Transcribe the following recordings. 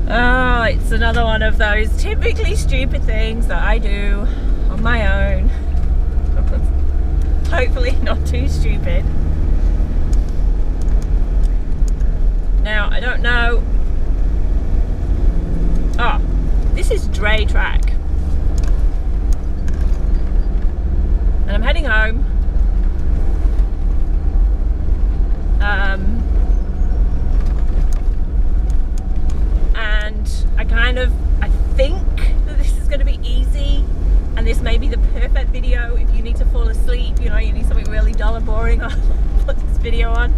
Oh, it's another one of those typically stupid things that I do on my own. Hopefully not too stupid. Now, I don't know. Oh, this is Dray track. And I'm heading home. And I think that this is going to be easy, and this may be the perfect video if you need to fall asleep, you know, you need something really dull and boring on, put this video on,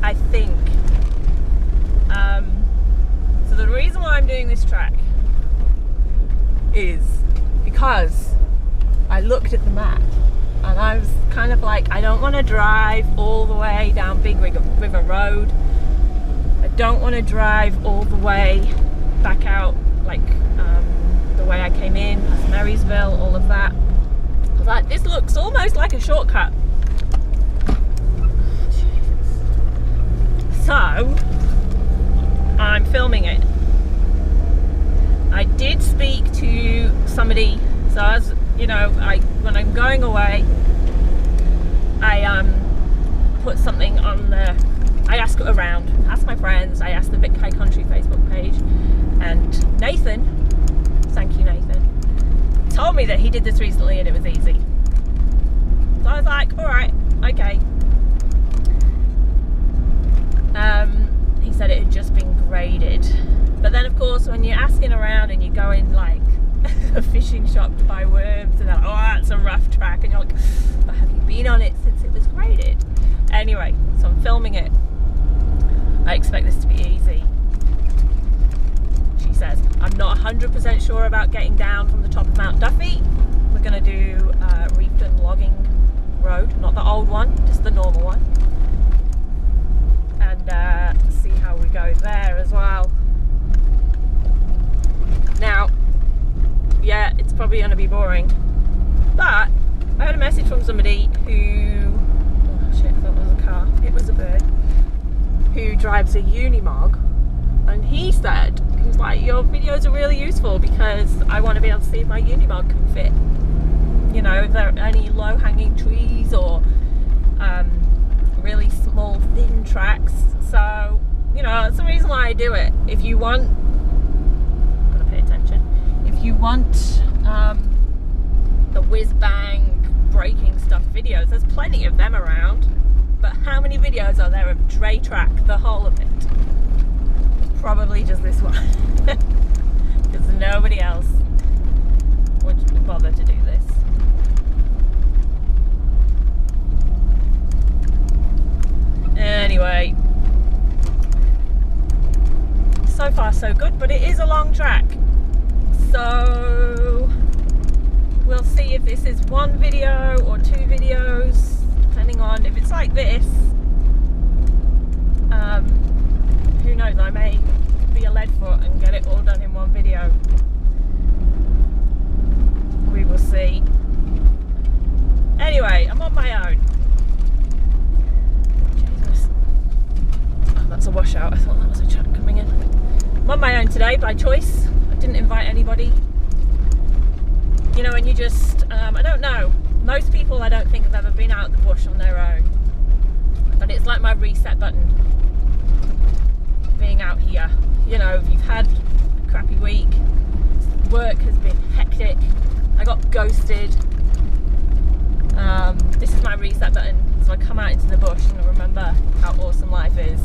I think. So the reason why I'm doing this track is because I looked at the map and I was kind of like, I don't want to drive all the way down Big River Road. I don't want to drive all the way back out, like the way I came in, past Marysville, all of that. I was like, this looks almost like a shortcut. So, I'm filming it. I did speak to somebody, so as you know, when I'm going away, I put something on I ask around, ask my friends, I asked the Vic High Country Facebook page, and Nathan, thank you Nathan, told me that he did this recently and it was easy. So I was like, alright, okay. He said it had just been graded. But then of course when you're asking around and you go in like a fishing shop to buy worms, and they're like, oh, that's a rough track, and you're like, but have you been on it since it was graded? Anyway, so I'm filming it. I expect this to be easy. She says, I'm not 100% sure about getting down from the top of Mt Duffy. We're going to do Reefton Logging Road, not the old one, just the normal one. And see how we go there as well. Now, yeah, it's probably going to be boring, but I had a message from somebody who, oh shit, I thought it was a car, it was a bird, who drives a Unimog, and he said, he was like, your videos are really useful because I want to be able to see if my Unimog can fit, you know, if there are any low-hanging trees or really small thin tracks. So, you know, that's the reason why I do it. If you want, gotta pay attention, if you want the whiz-bang breaking stuff videos, there's plenty of them around, but how many videos are there of Dray track, the whole of it? Probably just this one, because nobody else would bother to do this. Anyway, so far so good, but it is a long track, so we'll see if this is one video or two videos, depending on if it's like this. Who knows, I may be a lead foot and get it all done in one video. We will see. Anyway, I'm on my own. Jesus. Oh, that's a washout. I thought that was a truck coming in. I'm on my own today by choice. I didn't invite anybody. You know, and you just, I don't know. Most people I don't think have ever been out of the bush on their own. But it's like my reset button. Being out here. You know, if you've had a crappy week, work has been hectic, I got ghosted. This is my reset button. So I come out into the bush and remember how awesome life is.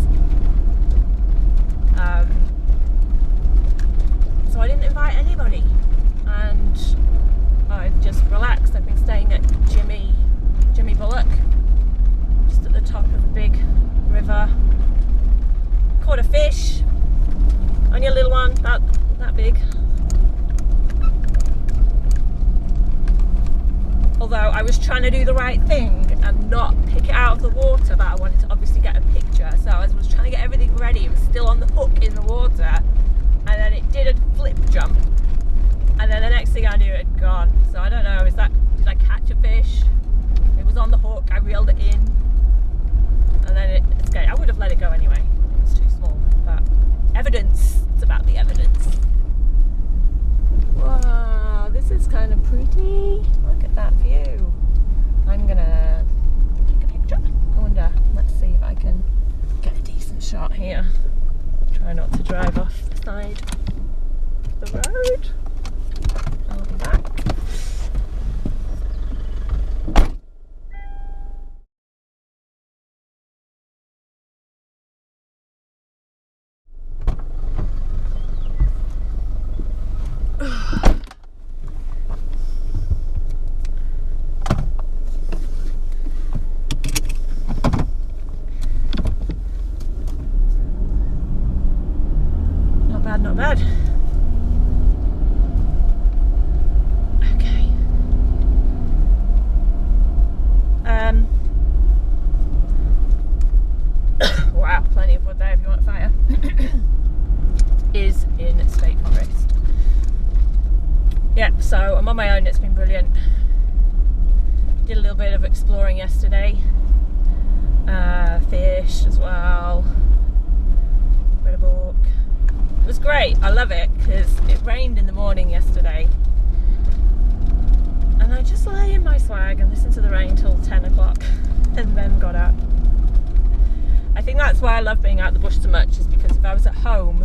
So I didn't invite anybody. And I've just relaxed. I've been staying at Jimmy Bullock, just at the top of the big river. Caught a fish, only a little one, about that big. Although I was trying to do the right thing and not pick it out of the water, but I wanted to obviously get a picture, so I was trying to get everything ready. It was still on the hook in the water, and then it did a flip jump, and then the next thing I knew it had gone. So I don't know, did I catch a fish? It was on the hook, I reeled it in, and then it escaped. I would have let it go anyway. It's too small, but evidence to back kind of pretty. Look at that view. I'm gonna take a picture. I wonder, let's see if I can get a decent shot here. Try not to drive off the side of the road. I'll be back. Not bad. Okay. Wow, plenty of wood there if you want a fire. Is in State Forest. Yeah, so I'm on my own, it's been brilliant. Did a little bit of exploring yesterday. Fish as well. Read a book. It was great, I love it, because it rained in the morning yesterday and I just lay in my swag and listened to the rain till 10 o'clock and then got up. I think that's why I love being out in the bush so much, is because if I was at home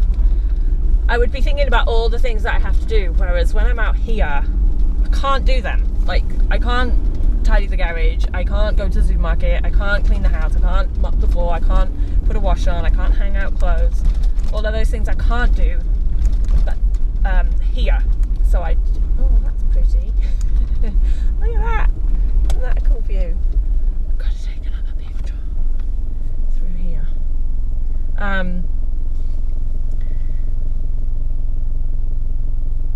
I would be thinking about all the things that I have to do, whereas when I'm out here I can't do them. Like, I can't tidy the garage, I can't go to the supermarket, I can't clean the house, I can't mop the floor, I can't put a wash on, I can't hang out clothes. All of those things I can't do, but here. So oh, that's pretty. Look at that. Isn't that a cool view? I've got to take another picture through here.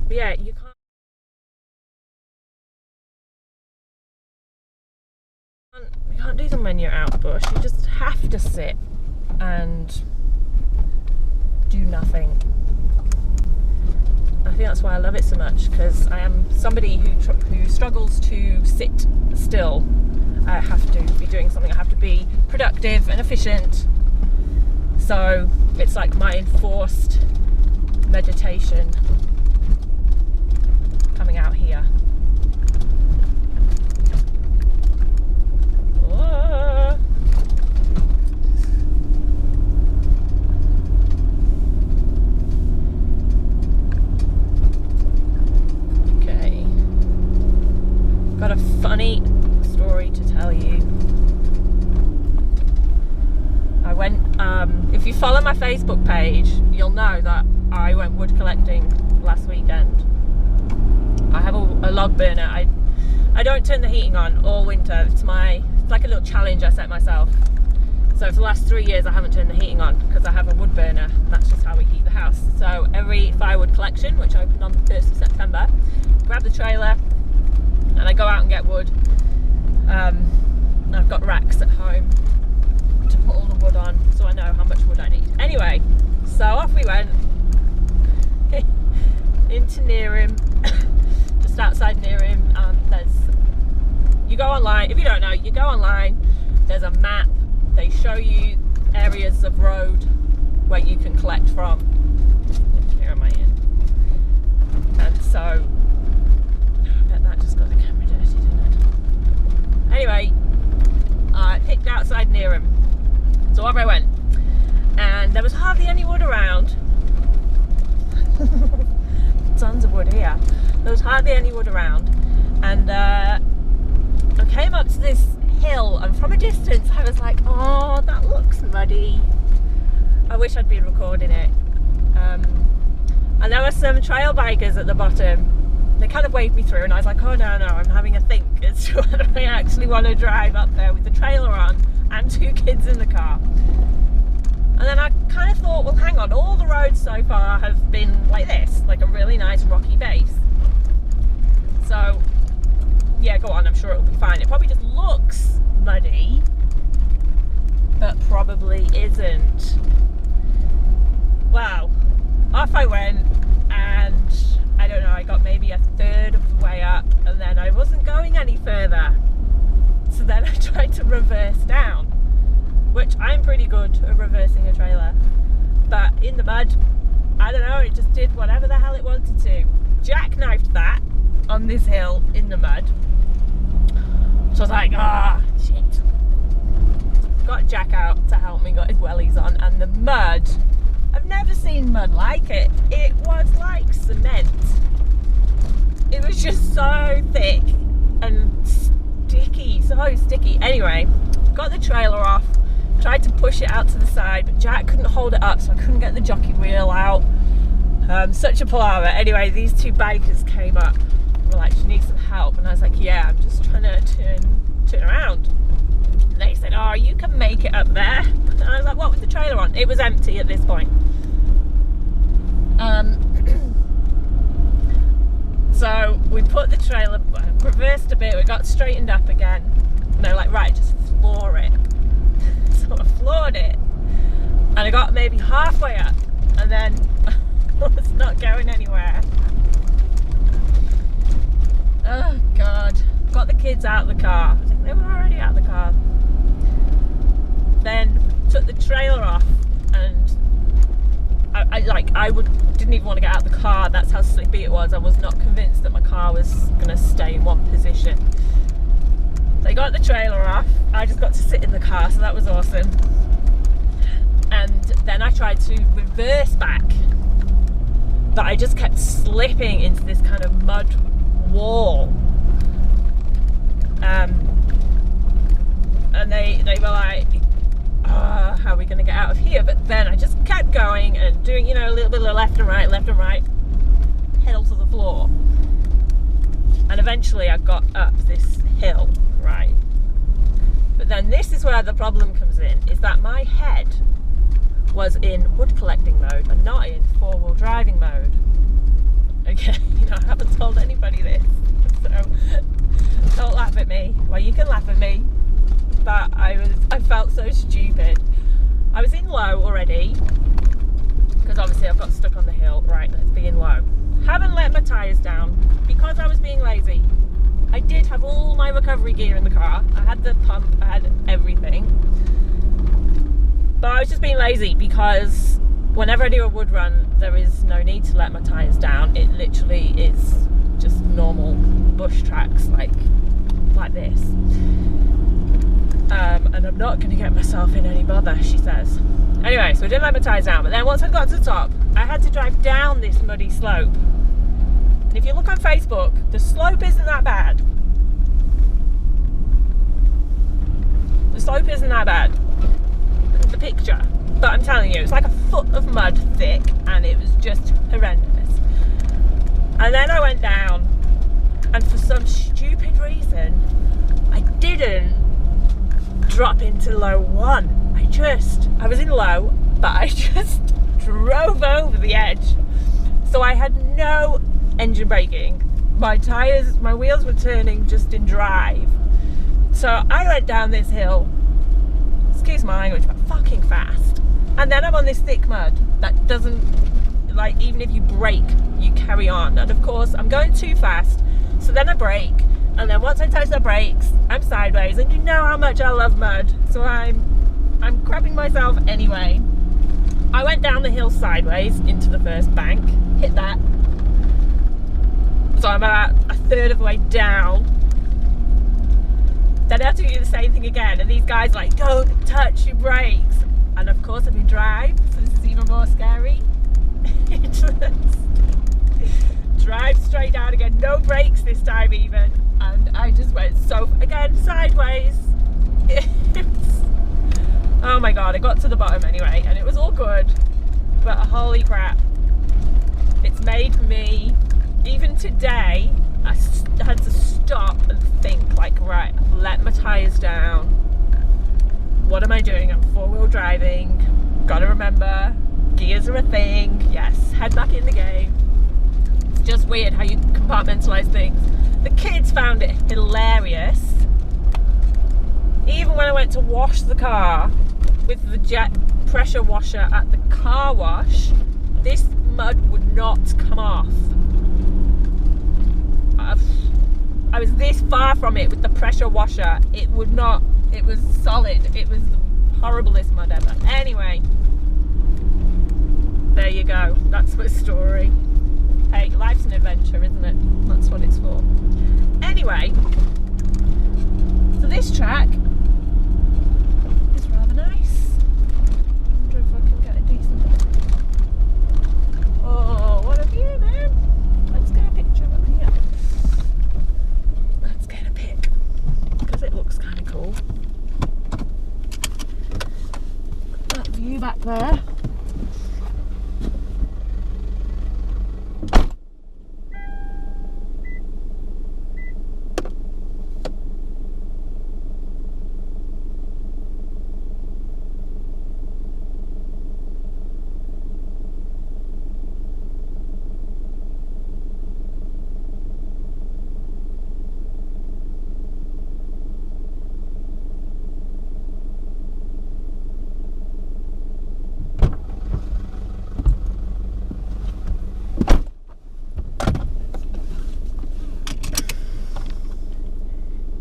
But yeah, you can't do them when you're out bush. You just have to sit and do nothing. I think that's why I love it so much, because I am somebody who struggles to sit still. I have to be doing something, I have to be productive and efficient. So it's like my enforced meditation coming out here. Whoa. Got a funny story to tell you. I went, if you follow my Facebook page, you'll know that I went wood collecting last weekend. I have a log burner. I don't turn the heating on all winter. It's like a little challenge I set myself. So for the last 3 years I haven't turned the heating on because I have a wood burner, and that's just how we heat the house. So every firewood collection, which opened on the 1st of September, grab the trailer and I go out and get wood. I've got racks at home to put all the wood on, so I know how much wood I need. Anyway, so off we went into Nearham, just outside Nearham. You go online, if you don't know, you go online, there's a map, they show you areas of road where you can collect from. Here am I in? And so that just got the camera dirty, didn't it? Anyway, I picked outside Nearham. So off I went. And there was hardly any wood around. Tons of wood here. There was hardly any wood around. And I came up to this hill, and from a distance I was like, oh, that looks muddy. I wish I'd been recording it. And there were some trail bikers at the bottom. They kind of waved me through, and I was like, oh no, I'm having a think as to whether I actually want to drive up there with the trailer on and 2 kids in the car. And then I kind of thought, well, hang on, all the roads so far have been like this, like a really nice rocky base. So yeah, go on, I'm sure it'll be fine. It probably just looks muddy, but probably isn't. Well, off I went, and I don't know, I got maybe a third of the way up, and then I wasn't going any further. So then I tried to reverse down, which I'm pretty good at reversing a trailer. But in the mud, I don't know, it just did whatever the hell it wanted to. Jackknifed that, on this hill in the mud. So I was like, shit. Got Jack out to help me, got his wellies on, and the mud, I've never seen mud like it. It was like cement. It was just so thick and sticky, so sticky. Anyway, got the trailer off, tried to push it out to the side, but Jack couldn't hold it up, so I couldn't get the jockey wheel out. Such a palaver. Anyway, these two bikers came up, were like, "She needs some help," and I was like, "Yeah, I'm just trying to turn around." And they said, "Oh, you can make it up there." And I was like, "What, with the trailer on?" It was empty at this point. So we put the trailer, reversed a bit, we got straightened up again. And they were like, "Right, just floor it." So I floored it, and I got maybe halfway up, and then I was not going anywhere. Oh God. Got the kids out of the car. I think they were already out of the car. Then took the trailer off, and I didn't even want to get out of the car. That's how slippy it was. I was not convinced that my car was going to stay in one position. So I got the trailer off. I just got to sit in the car, so that was awesome. And then I tried to reverse back, but I just kept slipping into this kind of mud wall. And they were like, "How are we going to get out of here?" But then I just kept going and doing, a little bit of left and right, pedal to the floor. And eventually I got up this hill, right? But then this is where the problem comes in, is that my head was in wood collecting mode and not in four-wheel driving mode. Okay, I haven't told anybody this, so don't laugh at me. Well, you can laugh at me, but I felt so stupid. I was in low already, because obviously I've got stuck on the hill. Right, let's be in low. Haven't let my tyres down because I was being lazy. I did have all my recovery gear in the car. I had the pump, I had everything. But I was just being lazy, because whenever I do a wood run, there is no need to let my tyres down. It literally is just normal bush tracks like this. And I'm not going to get myself in any bother, she says. Anyway, so I didn't let my tyres down, but then once I got to the top, I had to drive down this muddy slope. And if you look on Facebook, the slope isn't that bad. The slope isn't that bad. The picture. But I'm telling you, it's like a foot of mud thick, and it was just horrendous. And then I went down, and for some stupid reason, I didn't drop into low 1. I was in low, but I just drove over the edge. So I had no engine braking. My tyres, my wheels were turning just in drive. So I went down this hill, excuse my language, but fucking fast. And then I'm on this thick mud that doesn't, like, even if you brake, you carry on. And of course, I'm going too fast. So then I brake. And then once I touch the brakes, I'm sideways. And you know how much I love mud. So I'm crapping myself anyway. I went down the hill sideways into the first bank, hit that. So I'm about a third of the way down. Then I have to do the same thing again. And these guys are like, "Don't touch your brakes." And of course I'm in drive, so this is even more scary. Just drive straight down again, no brakes this time even. And I just went again, sideways. Oh my God, I got to the bottom anyway, and it was all good. But holy crap, it's made me, even today, I had to stop and think, like, right, I've let my tyres down. What am I doing? I'm four-wheel driving. Gotta remember, gears are a thing. Yes, head back in the game. It's just weird how you compartmentalise things. The kids found it hilarious. Even when I went to wash the car with the jet pressure washer at the car wash, this mud would not come off. I was this far from it with the pressure washer. It would not. It was solid. It was the horriblest mud ever. Anyway, there you go. That's my story. Hey, life's an adventure, isn't it? That's what it's for. Anyway, so this track is rather nice. I wonder if I can get a decent... Oh, what a view, man. Let's get a picture up here. Let's get a pic, because it looks kind of cool. That view back there.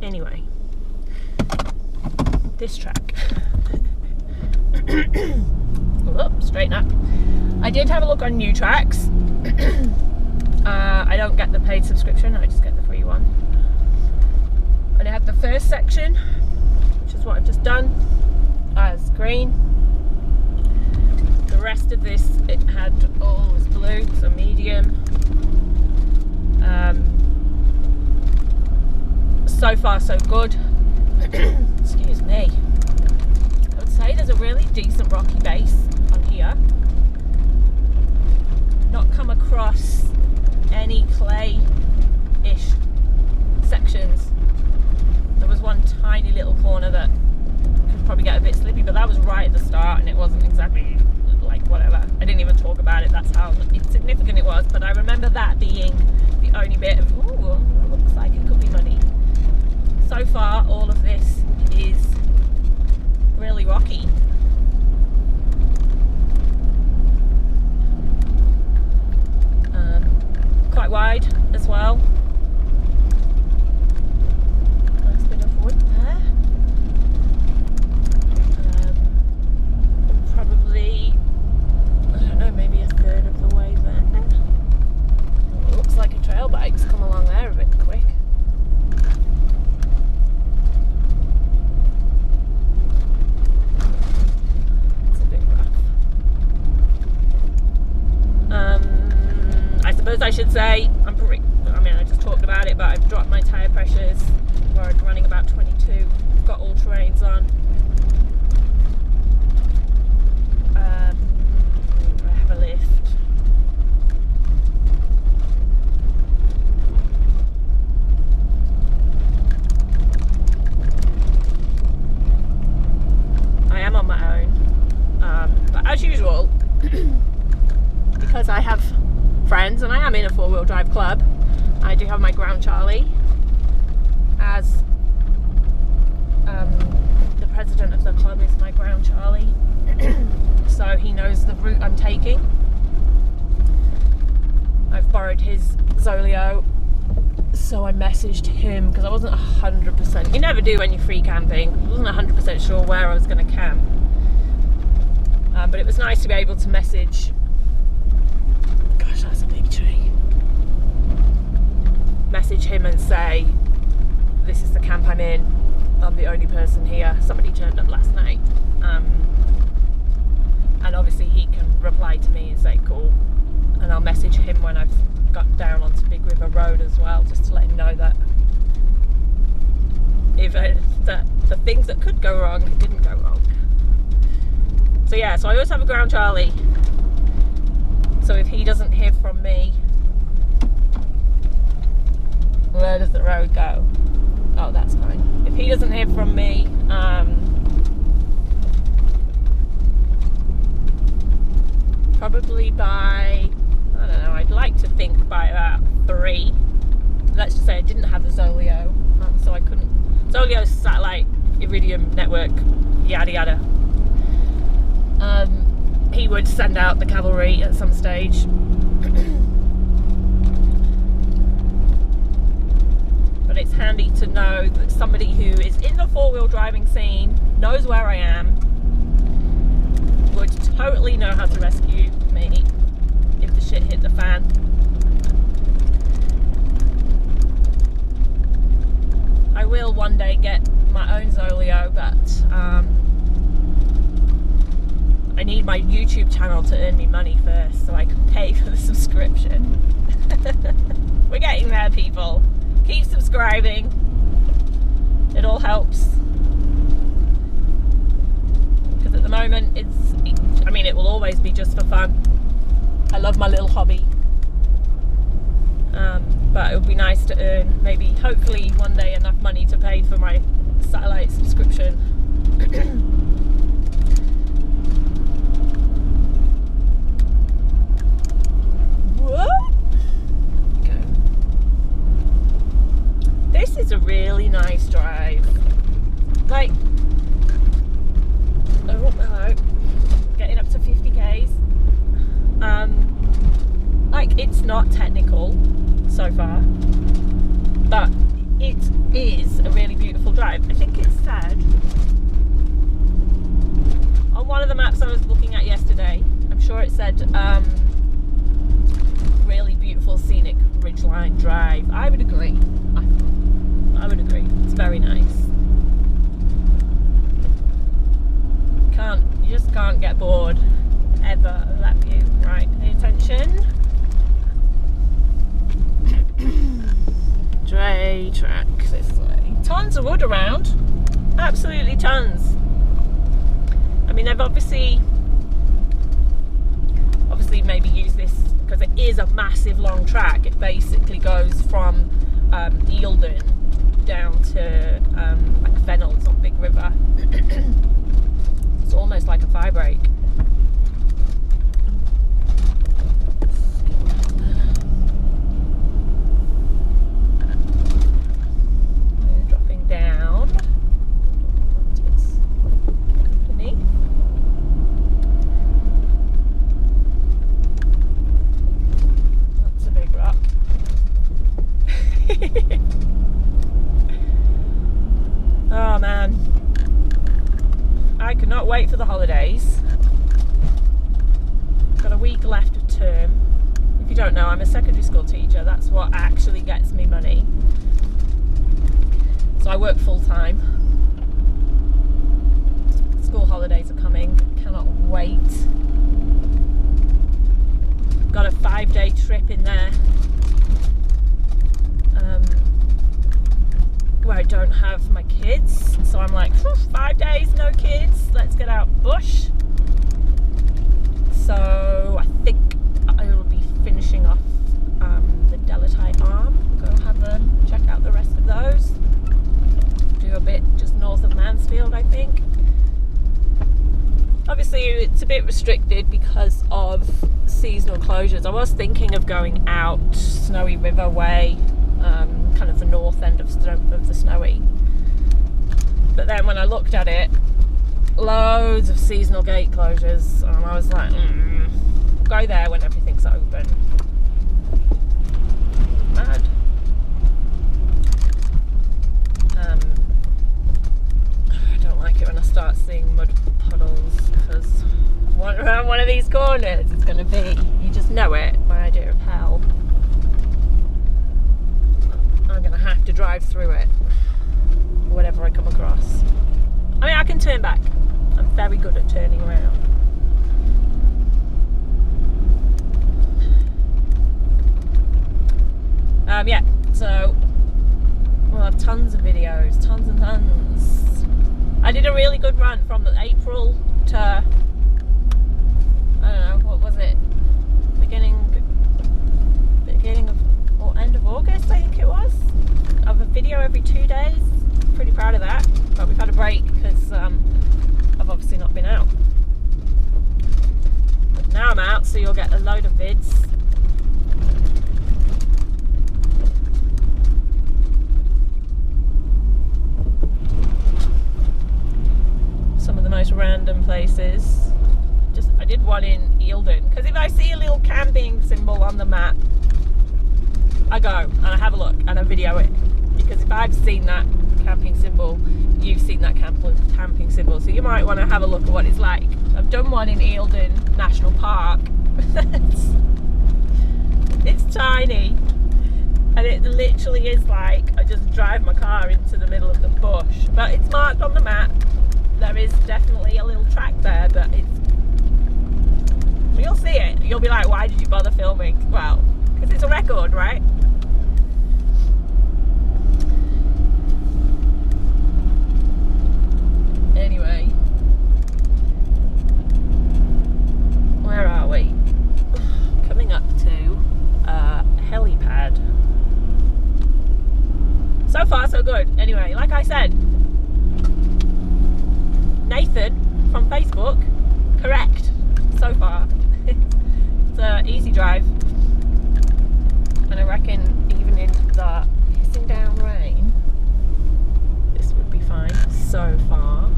Anyway, this track. Whoop, straighten up. I did have a look on new tracks. I don't get the paid subscription, I just get the free one. And it had the first section, which is what I've just done, as green. The rest of this, it had all as blue, so medium. So far so good. Excuse me. I would say there's a really decent rocky base on here. Not come across any clay-ish sections. There was one tiny little corner that could probably get a bit slippy, but that was right at the start and it wasn't exactly like whatever. I didn't even talk about it, that's how insignificant it was, but I remember that being the only bit of, ooh, looks like it could be muddy. So far, all of this is really rocky. Quite wide as well. Nice bit of wood there. Probably, I don't know, maybe a third of the way there. It looks like a trail bike's come along there a bit quick. I should say, I just talked about it, but I've dropped my tyre pressures. We're running about 22. Got all terrains on. I have a lift. I am on my own, but as usual, because I have friends and I am in a 4-wheel drive club, I do have my ground Charlie as the president of the club is my ground Charlie. So he knows the route I'm taking. I've borrowed his Zolio, so I messaged him because I wasn't 100%, you never do when you're free camping, I wasn't 100% sure where I was going to camp, but it was nice to be able to message. Gosh, that's a big tree. Message him and say, this is the camp I'm in, I'm the only person here, somebody turned up last night, and obviously he can reply to me and say cool, and I'll message him when I've got down onto Big River Road as well, just to let him know that if that the things that could go wrong didn't go wrong. So yeah, so I always have a ground Charlie. So if he doesn't hear from me, where does the road go? Oh, that's fine. If he doesn't hear from me, probably by, I don't know, I'd like to think by about 3. Let's just say I didn't have the Zolio, so I couldn't. Zolio's satellite, Iridium network, yada yada. He would send out the cavalry at some stage. But it's handy to know that somebody who is in the 4-wheel driving scene, knows where I am, would totally know how to rescue me if the shit hit the fan. YouTube channel to earn me money first so I can pay for the subscription. We're getting there, people. Keep subscribing. It all helps. Because at the moment, it will always be just for fun. I love my little hobby. But it would be nice to earn, maybe, hopefully, one day enough money to pay for my satellite subscription. What? Okay. This is a really nice drive. Like, oh hello, getting up to 50 k's. Like, it's not technical so far, but it is a really beautiful drive. I think it said on one of the maps I was looking at yesterday, I'm sure it said really beautiful scenic ridgeline drive. I would agree. I would agree. It's very nice. You just can't get bored ever of that view. Right, pay attention. Dray track this way. Tons of wood around. Absolutely tons. I mean, they've obviously maybe used this because it is a massive long track. It basically goes from Eildon down to like Fennels on Big River. It's almost like a firebreak. Dropping down. Company. That's a big rock. Oh man, I could not wait for the holidays. Got a week left of term. If you don't know, I'm a secondary school teacher. That's what actually gets me money. So I work full time. School holidays are coming. Cannot wait. Got a 5-day trip in there. Where I don't have my kids, so I'm like, 5 days, no kids, let's get out bush. So I think I will be finishing off the Delatite Arm. Go have a check out the rest of those. Do a bit just north of Mansfield, I think. Obviously it's a bit restricted because of seasonal closures. I was thinking of going out Snowy River way, kind of the north end of the Snowy, but then when I looked at it, loads of seasonal gate closures, and I was like, go there when everything's open. Mad. I don't like it when I start seeing mud puddles, because around one of these corners it's going to be, you just know it, my idea of hell. I'm going to have to drive through it, whatever I come across. I mean, I can turn back. I'm very good at turning around. Yeah, so we'll have tons of videos, tons and tons. I did a really good run from April to, I don't know, what was it? Beginning of, or end of August, I think it was. Of a video every 2 days. Pretty proud of that. But we've had a break because I've obviously not been out. But now I'm out, so you'll get a load of vids. Some of the most random places. I did one in Eildon, because if I see a little camping symbol on the map, I go and I have a look and I video it, because if I've seen that camping symbol, you've seen that camping symbol, so you might want to have a look at what it's like. I've done one in Eildon National Park. It's tiny, and it literally is like I just drive my car into the middle of the bush, but it's marked on the map. There is definitely a little track there, but You'll see it. You'll be like, why did you bother filming? Well, because it's a record, right? Anyway, where are we? Coming up to a helipad. So far, so good. Anyway, like I said, Nathan from Facebook, correct so far. It's an easy drive, and I reckon even in the hissing down rain, this would be fine so far.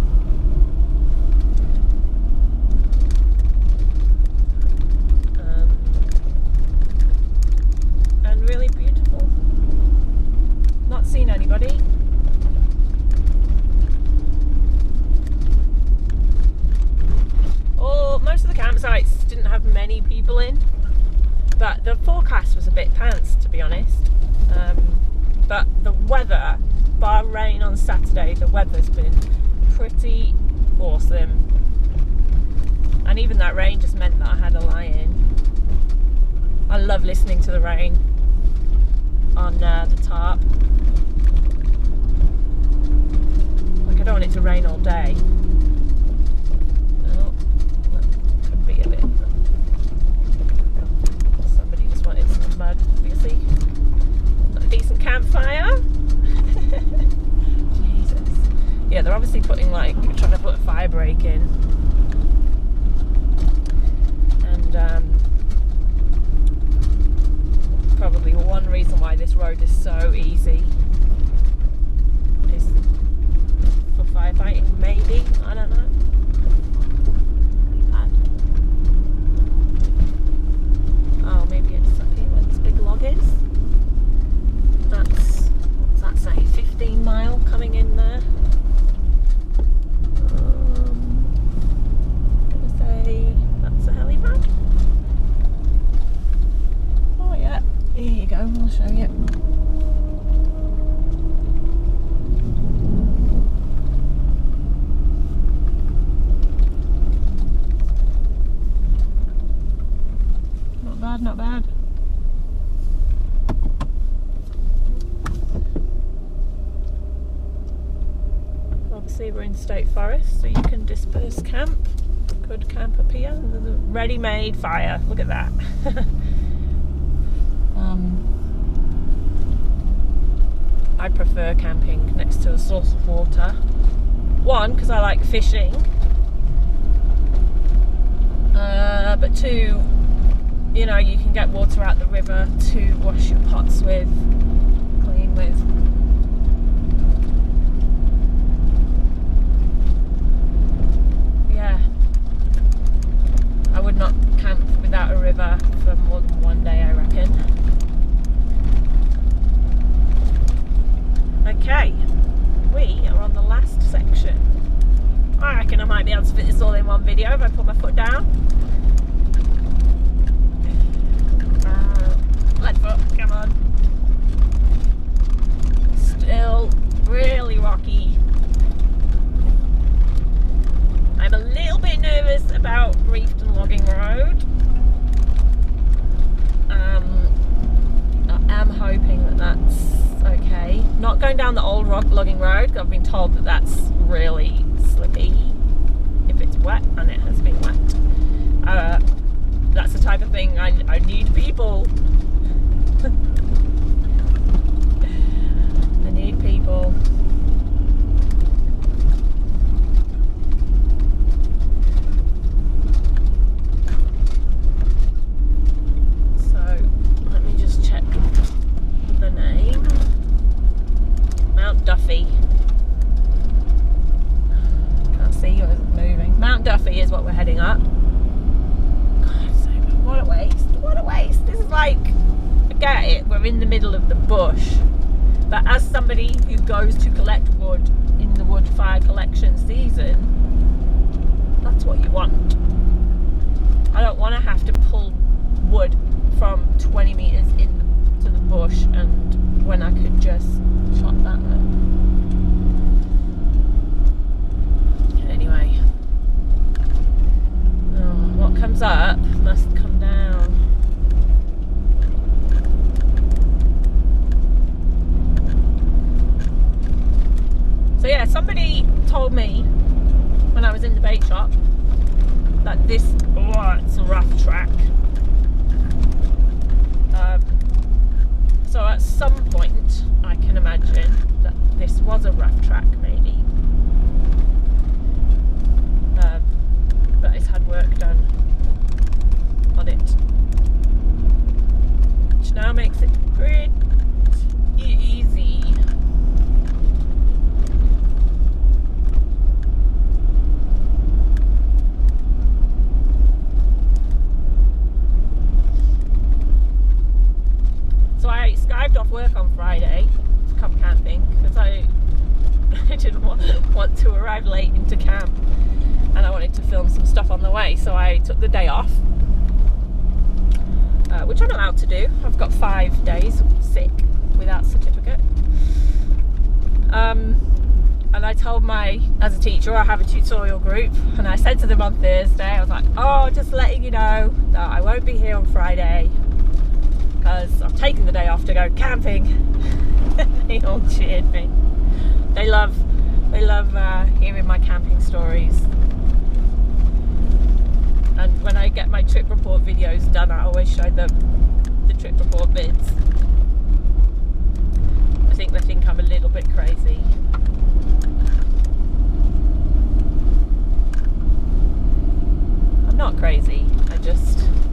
And really beautiful. Not seen anybody. Most of the campsites didn't have many people in, but the forecast was a bit pants, to be honest. But the weather, bar rain on Saturday, the weather's been pretty awesome, and even that rain just meant that I had a lie in. I love listening to the rain on the tarp. Like, I don't want it to rain all day. Oh, that could be a bit. Somebody just wanted some mud, obviously. Not a decent campfire. Jesus. Yeah, they're obviously putting, like, trying to put a fire break in. And probably one reason why this road is so easy is for firefighting, maybe, I don't know. Oh, maybe it's up here where this big log is. That's, what's that say, 15 mile coming in there. I'm gonna say that's a helipad. Oh yeah. Here you go, I'll show you. Not bad, not bad. Obviously we're in state forest, so you can disperse camp. Good camp up here. There's a ready-made fire. Look at that. I prefer camping next to a source of water. One, because I like fishing, but two, you know, you can get water out the river to wash your pots with, clean with. Yeah, I would not camp without a river for more than one day, I reckon. Okay, we are on the last section. I reckon I might be able to fit this all in one video if I put my foot down. Left foot, come on. Still really rocky. I'm a little bit nervous about Reefton Logging Road. I am hoping that that's okay. Not going down the old logging road. I've been told that that's really slippy if it's wet, and it has been wet. That's the type of thing I need people. I need people. Mt Duffy. Can't see you as it's moving. Mt Duffy is what we're heading up. God, so what a waste. What a waste. This is like, I get it, we're in the middle of the bush. But as somebody who goes to collect wood in the wood fire collection season, that's what you want. I don't want to have to pull wood from 20 metres into the bush, and when I could just chop that up. Anyway, what comes up must come down. So yeah, somebody told me when I was in the bait shop that this, it's a rough track. So at some point I can imagine that this was a rough track maybe. But it's had work done on it, which now makes it pretty easy. So I skived off work on Friday to come camping because I didn't want to arrive late into camp, and I wanted to film some stuff on the way, so I took the day off, which I'm allowed to do. I've got 5 days sick without certificate. And I told as a teacher, I have a tutorial group, and I said to them on Thursday, I was like, oh, just letting you know that I won't be here on Friday because I'm taking the day off to go camping. They all cheered me. They love hearing my camping stories. And when I get my trip report videos done, I always show them the trip report vids. I think they think I'm a little bit crazy. I'm not crazy.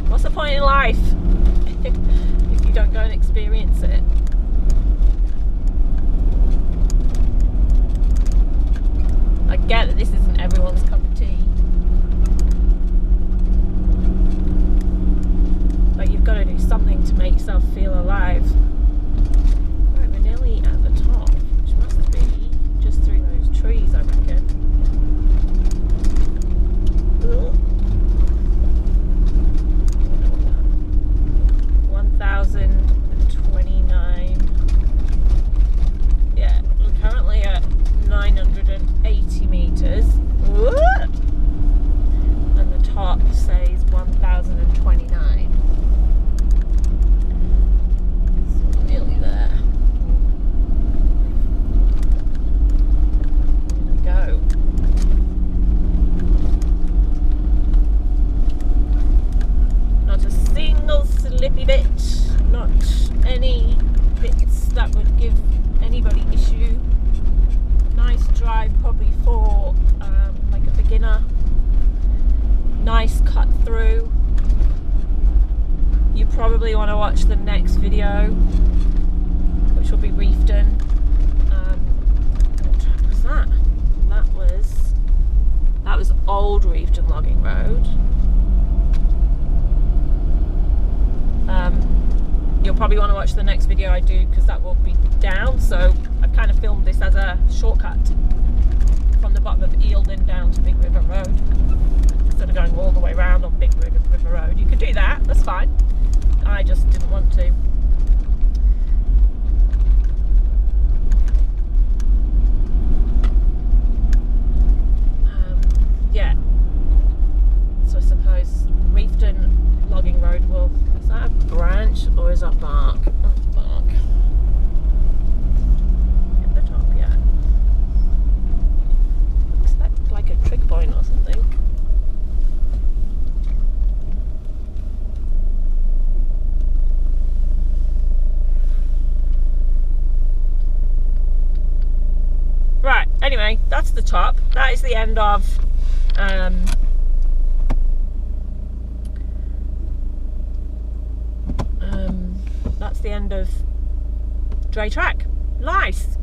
What's the point in life if you don't go and experience it? I get that this isn't everyone's cup of tea, but you've got to do something to make yourself feel alive. Right, we're nearly at the top, which must be just through those trees, I reckon. Ugh. 1029. Yeah, we're currently at 980 meters. And the top says 1029. So we're nearly there. Here we go. Not a single slippy bit, not any bits that would give anybody issue. Nice drive probably for like a beginner. Nice cut through. You probably want to watch the next video, which will be Reefton. What track was that? That was old Reefton Logging Road. You'll probably want to watch the next video I do because that will be down. So I kind of filmed this as a shortcut from the bottom of Eildon down to Big River Road instead of going all the way around on Big River Road. You could do that, that's fine. I just didn't want to. Yeah. So I suppose Reefton Logging Road is that a branch or is that bark? Oh, bark. Hit the top yet. Expect like a trig point or something. Right, anyway, that's the top. That is the end of that's the end of Dray track. Nice.